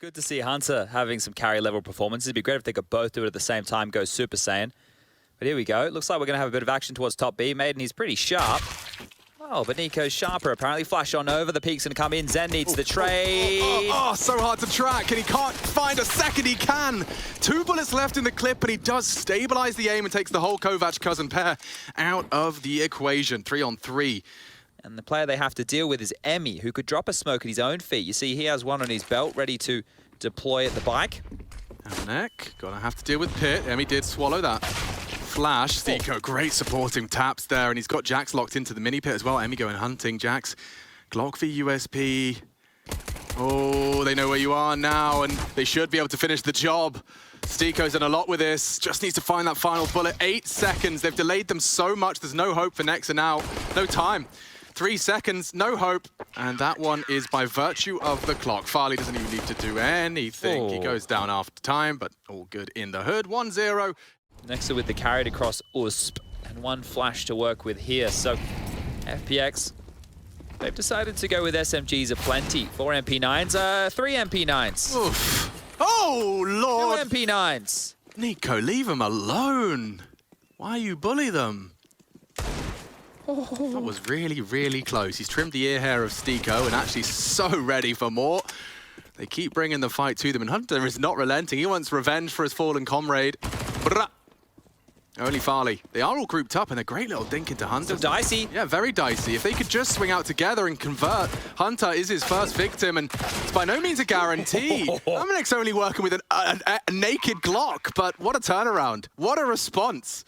good to see Hunter having some carry level performances. It'd be great if they could both do it at the same time, go Super Saiyan. But here we go. It looks like we're going to have a bit of action towards top B. Maiden, he's pretty sharp. Oh, but Nico's sharper, apparently. Flash on over. The peak's going to come in. Zen needs the trade. So hard to track, and he can't find a second. He can. 2 bullets left in the clip, but he does stabilize the aim and takes the whole Kovac cousin pair out of the equation. 3-on-3. And the player they have to deal with is Emmy, who could drop a smoke at his own feet. You see, he has one on his belt, ready to deploy at the bike. Amanek, gonna have to deal with Pit. Emmy did swallow that flash. Zico, great supporting taps there, and he's got Jax locked into the mini pit as well. Emmy going hunting. Jax, Glock v USP. Oh, they know where you are now, and they should be able to finish the job. Stico's done a lot with this. Just needs to find that final bullet. 8 seconds. They've delayed them so much. There's no hope for Nexa now. No time. 3 seconds, no hope. And that one is by virtue of the clock. Farley doesn't even need to do anything. He goes down after time, but all good in the hood. 1-0. Nexa with the carried across USP, and one flash to work with here. So FPX, they've decided to go with SMGs aplenty. 4 MP9s, 3 MP9s. Oof. Oh, Lord. 2 MP9s. Nico, leave them alone. Why you bully them? That was really, really close. He's trimmed the ear hair of Stico and actually so ready for more. They keep bringing the fight to them, and Hunter is not relenting. He wants revenge for his fallen comrade. Brrrah. Only Farley. They are all grouped up, and a great little dink into Hunter. So dicey. Yeah, very dicey. If they could just swing out together and convert, Hunter is his first victim, and it's by no means a guarantee. Amanek's only working with a naked Glock, but what a turnaround. What a response.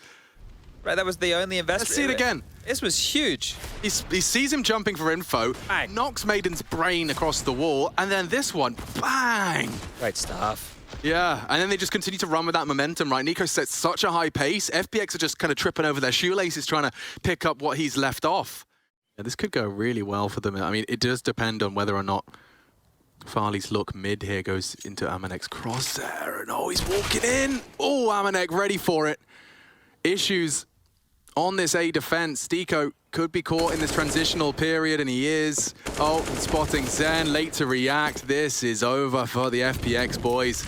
Right, that was the only investment. Let's see it again. This was huge. He sees him jumping for info, Bang. Knocks Maiden's brain across the wall, and then this one, bang! Great stuff. Yeah, and then they just continue to run with that momentum, right? Nico sets such a high pace. FPX are just kind of tripping over their shoelaces, trying to pick up what he's left off. Yeah, this could go really well for them. I mean, it does depend on whether or not Farley's look mid here goes into Amanek's crosshair, and oh, he's walking in! Oh, Amanek ready for it. Issues on this A defense. Stico could be caught in this transitional period, and he is. Oh, spotting Zen, late to react. This is over for the FPX boys.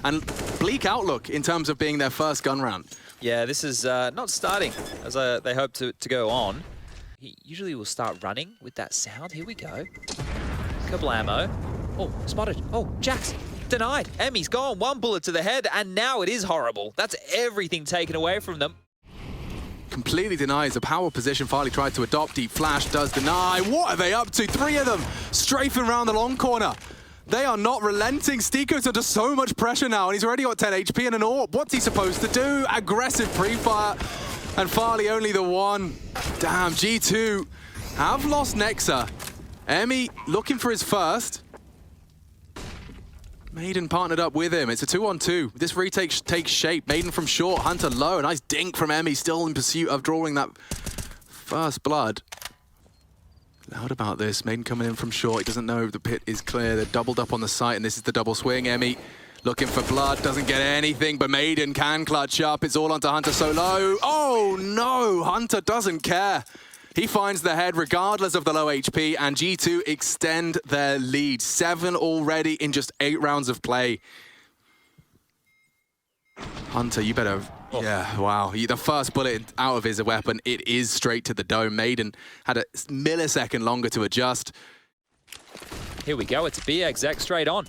And bleak outlook in terms of being their first gun round. Yeah, this is not starting as they hope to go on. He usually will start running with that sound. Here we go. Couple ammo. Oh, spotted. Oh, Jax. Denied. Emmy's gone. 1 bullet to the head, and now it is horrible. That's everything taken away from them. Completely denies the power position Farley tried to adopt. Deep flash does deny. What are they up to? 3 of them strafing around the long corner. They are not relenting. Stico's under so much pressure now, and he's already got 10 HP and an AWP. What's he supposed to do? Aggressive pre-fire, and Farley only the 1. Damn, G2 have lost Nexa. Emmy looking for his first. Maiden partnered up with him. It's a 2-on-2. This retake takes shape. Maiden from short, Hunter low. Nice dink from Emmy, still in pursuit of drawing that first blood. Loud about this. Maiden coming in from short. He doesn't know if the pit is clear. They're doubled up on the site, and this is the double swing. Emmy looking for blood, doesn't get anything, but Maiden can clutch up. It's all onto Hunter so low. Oh no, Hunter doesn't care. He finds the head regardless of the low HP, and G2 extend their lead. 7 already in just 8 rounds of play. Hunter, you better... Oh. Yeah, wow. The first bullet out of his weapon, it is straight to the dome. Maiden had a millisecond longer to adjust. Here we go. It's a BXX straight on.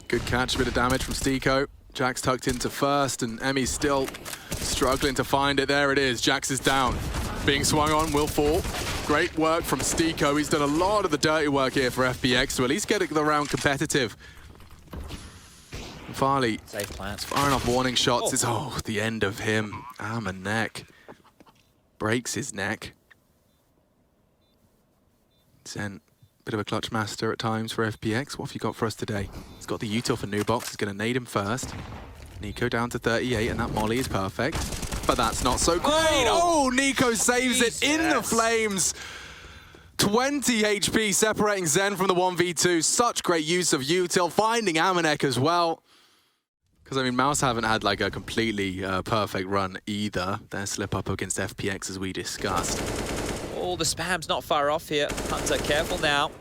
Good catch, a bit of damage from Stico. Jax tucked into first, and Emmy's still struggling to find it. There it is. Jax is down. Being swung on, will fall. Great work from Stico. He's done a lot of the dirty work here for FPX to at least get the round competitive. Farley, safe plants. Firing off warning shots. It's the end of him. Amanek breaks his neck. Zen, bit of a clutch master at times for FPX. What have you got for us today? He's got the util for new box. He's going to nade him first. Nico down to 38, and that molly is perfect. But that's not so great. Oh, Nico saves it in the flames. 20 HP separating Zen from the 1v2. Such great use of util, finding Amanek as well. Because, I mean, Mouse haven't had like a completely perfect run either. Their slip up against FPX as we discussed. Oh, the spam's not far off here. Hunter, careful now.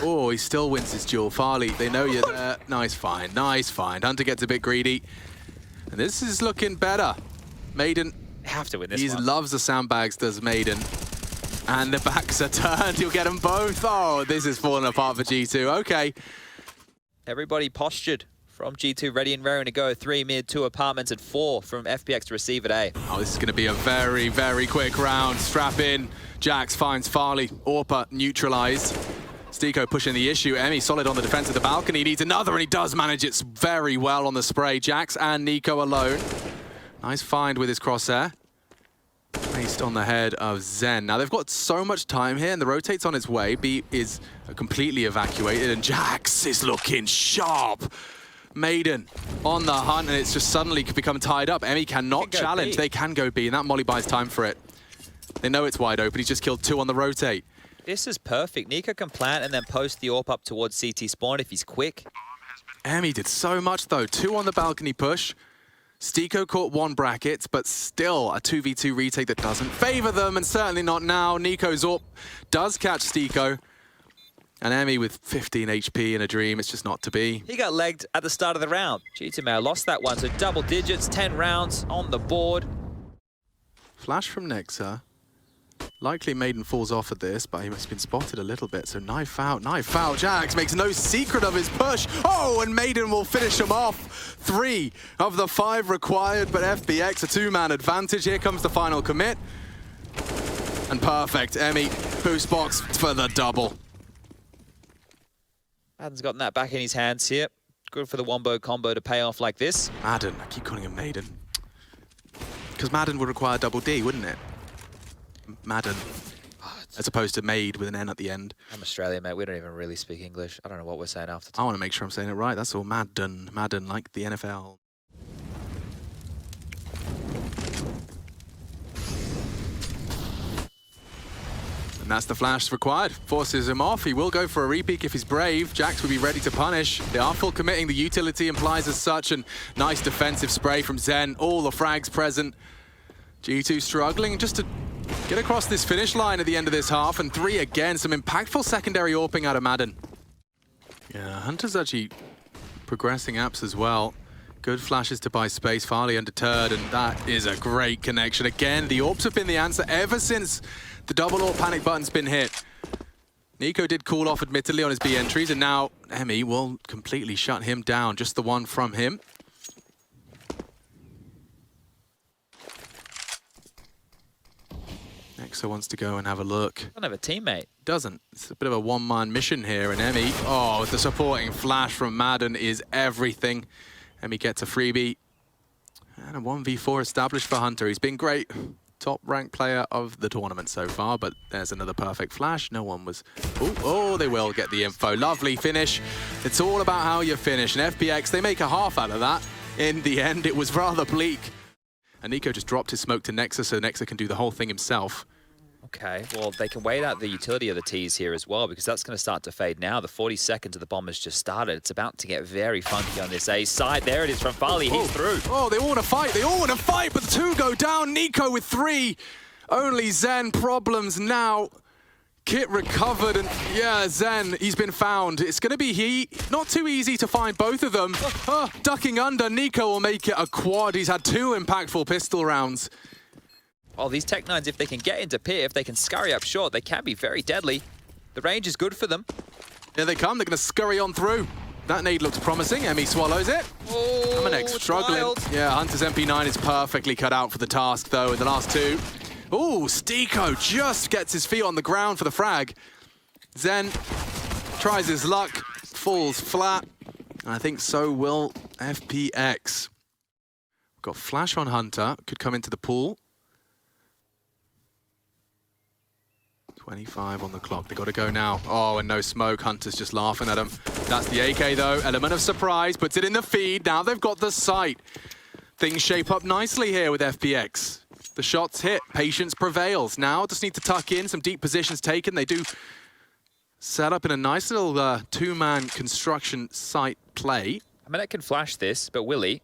Oh, he still wins his duel. Farley, they know you're there. Nice find, nice find. Hunter gets a bit greedy. And this is looking better. Maiden. Have to win this He one. loves the sandbags, does Maiden. And the backs are turned. He'll get them both. Oh, this is falling apart for G2. Okay. Everybody postured from G2, ready and raring to go. 3 mid, 2 apartments, and 4 from FPX to receive at A. Oh, this is going to be a very, very quick round. Strap in. Jax finds Farley. Orpa neutralized. Stiko pushing the issue. Emmy solid on the defense of the balcony. He needs another, and he does manage it very well on the spray. Jax and Nico alone. Nice find with his crosshair. Placed on the head of Zen. Now, they've got so much time here, and the rotate's on its way. B is completely evacuated, and Jax is looking sharp. Maiden on the hunt, and it's just suddenly become tied up. Emmy cannot challenge. They can go B, and that molly buys time for it. They know it's wide open. He's just killed 2 on the rotate. This is perfect. Nico can plant and then post the AWP up towards CT spawn if he's quick. Emmy did so much, though. 2 on the balcony push. Stiko caught 1 bracket, but still a 2v2 retake that doesn't favor them, and certainly not now. Nico's AWP does catch Stiko. And Emmy with 15 HP in a dream, it's just not to be. He got legged at the start of the round. G2 may have lost that one, so double digits, 10 rounds on the board. Flash from Nexa. Likely Maiden falls off at this, but he must have been spotted a little bit. So knife out. Jax makes no secret of his push. Oh, and Maiden will finish him off. 3 of the 5 required, but FBX a 2-man advantage. Here comes the final commit. And perfect. Emmy, boost box for the double. Madden's gotten that back in his hands here. Good for the wombo combo to pay off like this. Madden, I keep calling him Maiden. Because Madden would require double D, wouldn't it? Madden, as opposed to made with an N at the end. I'm Australian, mate. We don't even really speak English. I don't know what we're saying after. I want to make sure I'm saying it right. That's all. Madden, like the NFL. And that's the flash required. Forces him off. He will go for a repeat if he's brave. Jax will be ready to punish. They are full committing. The utility implies as such, and nice defensive spray from Zen. All the frags present. G2 struggling just to get across this finish line at the end of this half, and 3 again. Some impactful secondary AWPing out of Madden. Yeah, Hunter's actually progressing apps as well. Good flashes to buy space. Farley undeterred, and that is a great connection. Again, the AWPs have been the answer ever since the double AWP panic button's been hit. Nico did cool off admittedly on his B entries, and now Emmy will completely shut him down. Just the one from him. Nexa wants to go and have a look. Doesn't have a teammate. Doesn't. It's a bit of a one-man mission here, and Emmy, oh, the supporting flash from Madden is everything. Emmy gets a freebie. And a 1v4 established for Hunter. He's been great. Top-ranked player of the tournament so far, but there's another perfect flash. No one was... Oh, they will get the info. Lovely finish. It's all about how you finish. And FPX, they make a half out of that. In the end, it was rather bleak. And Nico just dropped his smoke to Nexa, so Nexa can do the whole thing himself. Okay, well, they can wait out the utility of the T's here as well, because that's going to start to fade now. The 40 seconds of the bomb has just started. It's about to get very funky on this A side. There it is from Farley. He's through. Oh, they all want to fight. They all want to fight, but the 2 go down. Nico with 3. Only Zen problems now. Kit recovered, and yeah, Zen, he's been found. It's going to be not too easy to find both of them. Ducking under, Nico will make it a quad. He's had 2 impactful pistol rounds. Oh, these Tech-9s, if they can get into pit, if they can scurry up short, they can be very deadly. The range is good for them. Here they come. They're going to scurry on through. That nade looks promising. Emmy swallows it. Oh, Amanex struggling. Wild. Yeah, Hunter's MP9 is perfectly cut out for the task, though, in the last 2. Oh, Stiko just gets his feet on the ground for the frag. Zen tries his luck, falls flat. And I think so will FPX. We've got flash on Hunter, could come into the pool. 25 on the clock. They got to go now. Oh, and no smoke. Hunter's just laughing at him. That's the AK, though. Element of surprise. Puts it in the feed. Now they've got the sight. Things shape up nicely here with FPX. The shots hit. Patience prevails. Now just need to tuck in. Some deep positions taken. They do set up in a nice little 2-man construction site play. I mean, it can flash this, but will he?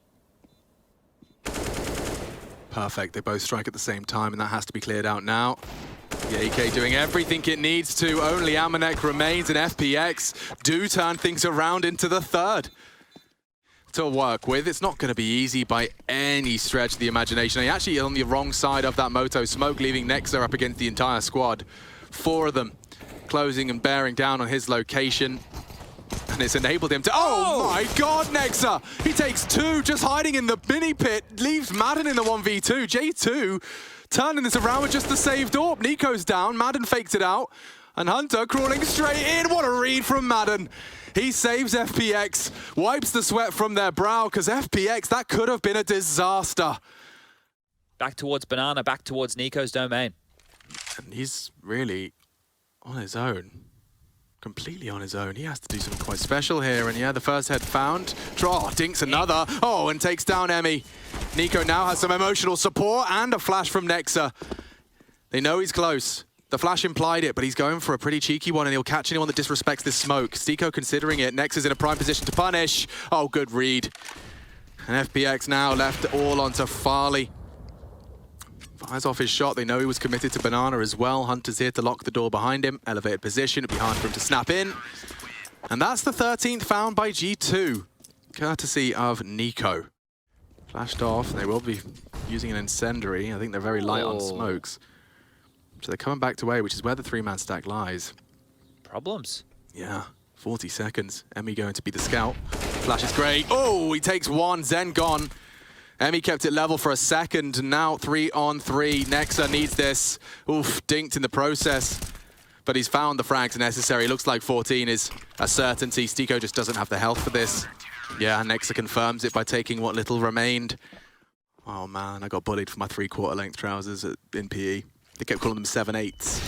Perfect. They both strike at the same time, and that has to be cleared out now. The AK doing everything it needs to. Only Amanek remains, and FPX do turn things around into the third to work with. It's not going to be easy by any stretch of the imagination. They actually on the wrong side of that Moto smoke, leaving Nexa up against the entire squad. 4 of them closing and bearing down on his location. And it's enabled him to... Oh my god, Nexa! He takes 2, just hiding in the mini pit, leaves Madden in the 1v2. J2 turning this around with just the saved AWP. Nico's down, Madden faked it out, and Hunter crawling straight in. What a read from Madden. He saves FPX, wipes the sweat from their brow, because FPX, that could have been a disaster. Back towards Banana, back towards Nico's domain. And he's really on his own. Completely on his own. He has to do something quite special here. And yeah, the first head found. Draw, dinks another. Oh, and takes down Emmy. Nico now has some emotional support and a flash from Nexa. They know he's close. The flash implied it, but he's going for a pretty cheeky one, and he'll catch anyone that disrespects this smoke. Stiko considering it. Nexa's in a prime position to punish. Oh, good read. And FPX now left all onto Farley. Fires off his shot. They know he was committed to Banana as well. Hunter's here to lock the door behind him. Elevated position. It'd be hard for him to snap in. And that's the 13th found by G2, courtesy of Nico. Flashed off. They will be using an incendiary. I think they're very light on smokes. So they're coming back to A, which is where the 3-man stack lies. Problems. Yeah, 40 seconds. Emmy going to be the scout. Flash is great. Oh, he takes 1. Zen gone. Emmy kept it level for a second, and now 3-on-3. Nexa needs this. Oof, dinked in the process. But he's found the frags necessary. Looks like 14 is a certainty. Stiko just doesn't have the health for this. Yeah, Nexa confirms it by taking what little remained. Oh man, I got bullied for my 3/4 length trousers in PE. They kept calling them 7/8s.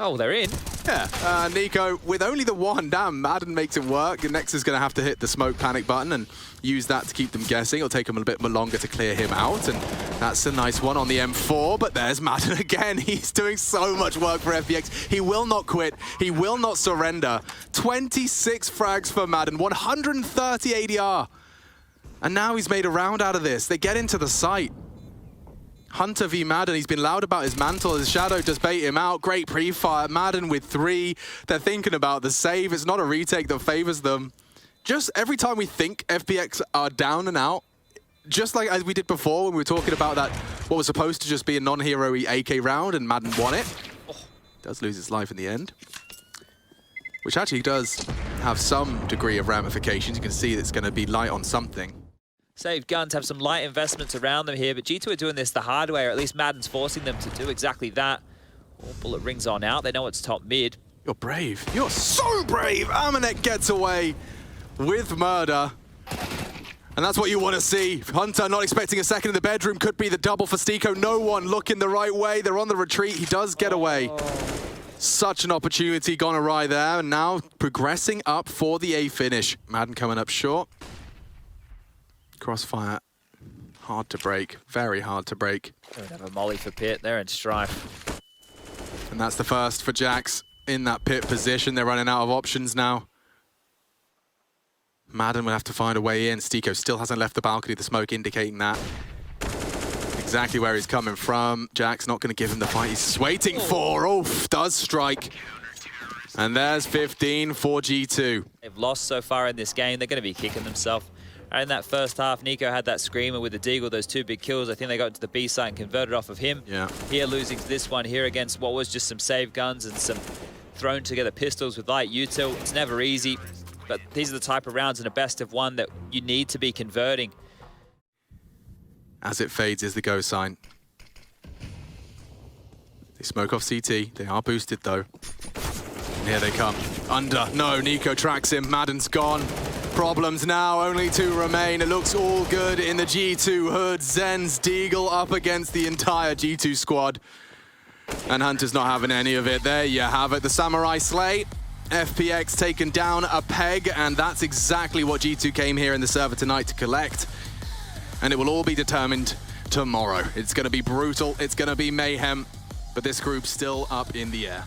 Oh, they're in. Yeah, Nico, with only the 1, damn, Madden makes it work. And Nexa's going to have to hit the smoke panic button and use that to keep them guessing. It'll take them a bit more longer to clear him out. And that's a nice one on the M4, but there's Madden again. He's doing so much work for FPX. He will not quit. He will not surrender. 26 frags for Madden, 130 ADR. And now he's made a round out of this. They get into the site. Hunter v Madden, he's been loud about his mantle. His shadow does bait him out. Great pre-fire. Madden with 3. They're thinking about the save. It's not a retake that favors them. Just every time we think FPX are down and out, just like as we did before when we were talking about that, what was supposed to just be a non-hero-y AK round, and Madden won it. Does lose his life in the end. Which actually does have some degree of ramifications. You can see it's going to be light on something. Saved guns have some light investments around them here, but G2 are doing this the hard way, or at least Madden's forcing them to do exactly that. Oh, bullet rings on out. They know it's top mid. You're brave. You're so brave. Amanek gets away with murder. And that's what you want to see. Hunter not expecting a second in the bedroom. Could be the double for Stiko. No one looking the right way. They're on the retreat. He does get away. Such an opportunity gone awry there. And now progressing up for the A finish. Madden coming up short. Crossfire, hard to break, very hard to break. Don't have a molly for Pit, they're in strife. And that's the first for Jax in that pit position. They're running out of options now. Madden will have to find a way in. Stiko still hasn't left the balcony, the smoke indicating that. Exactly where he's coming from. Jax not going to give him the fight he's waiting for. Oof, does strike. And there's 15 for G2. They've lost so far in this game, they're going to be kicking themselves. And in that first half, Nico had that screamer with the Deagle, those 2 big kills. I think they got into the B site and converted off of him. Yeah. Here losing to this one here against what was just some save guns and some thrown together pistols with light util. It's never easy, but these are the type of rounds in a best of 1 that you need to be converting. As it fades is the go sign. They smoke off CT. They are boosted though. And here they come. Under. No, Nico tracks him. Madden's gone. Problems now, only 2 remain. It looks all good in the G2 hood. Zen's Deagle up against the entire G2 squad. And Hunter's not having any of it. There you have it, the Samurai Slay. FPX taken down a peg, and that's exactly what G2 came here in the server tonight to collect. And it will all be determined tomorrow. It's going to be brutal, it's going to be mayhem, but this group's still up in the air.